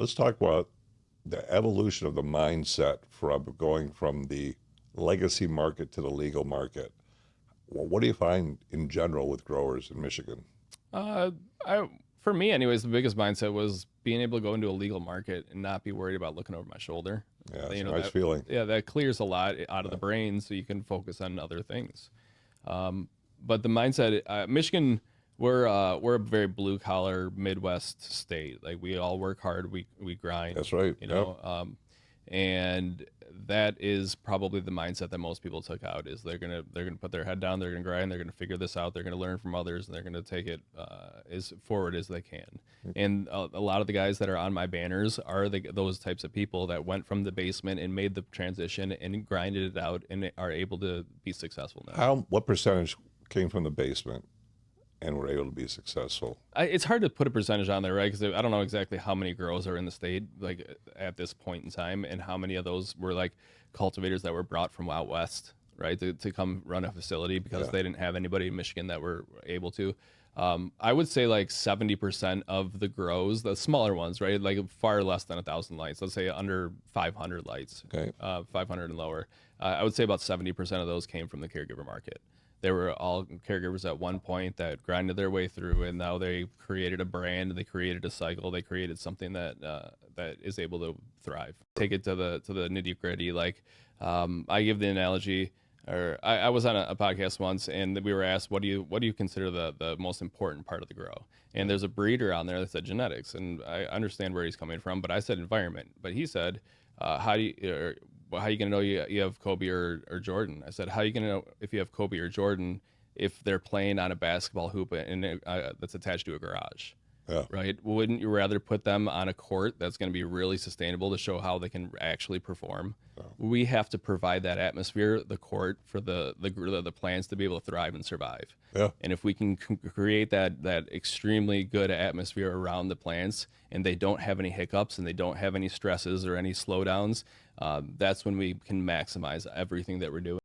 Let's talk about the evolution of the mindset from going from the legacy market to the legal market. Well, what do you find in general with growers in Michigan? Uh, for me, anyways, the biggest mindset was being able to go into a legal market and not be worried about looking over my shoulder. Yeah, it's You a know nice that, feeling. yeah, that clears a lot out of the brain, so you can focus on other things. But the mindset, Michigan, we're a very blue collar Midwest state. Like we all work hard, we grind, That's right. you Yep. know, and that is probably the mindset that most people took out is they're gonna put their head down, they're gonna grind, they're gonna figure this out, they're gonna learn from others, and they're gonna take it as forward as they can. And a lot of the guys that are on my banners are those types of people that went from the basement and made the transition and grinded it out and are able to be successful now. What percentage came from the basement and were able to be successful? It's hard to put a percentage on there, right? Because I don't know exactly how many grows are in the state, like at this point in time, and how many of those were like cultivators that were brought from out west, right, to come run a facility because Yeah. they didn't have anybody in Michigan that were able to. I would say like 70% of the grows, the smaller ones, right, like far less than 1,000 lights. Let's say under 500 lights, Okay. 500 and lower. I would say about 70% of those came from the caregiver market. They were all caregivers at one point that grinded their way through, and now they created a brand, they created a cycle, they created something that is able to thrive. Take it to the nitty gritty. Like I give the analogy, or I was on a podcast once, and we were asked, what do you consider the most important part of the grow? And there's a breeder on there that said genetics, and I understand where he's coming from, but I said environment. But he said, how do you? Well, how are you going to know you have Kobe or Jordan? I said, how are you going to know if you have Kobe or Jordan if they're playing on a basketball hoop and that's attached to a garage, Yeah. right? Wouldn't you rather put them on a court that's going to be really sustainable to show how they can actually perform? We have to provide that atmosphere, the court, for the plants to be able to thrive and survive. Yeah. And if we can create that extremely good atmosphere around the plants, and they don't have any hiccups and they don't have any stresses or any slowdowns, that's when we can maximize everything that we're doing.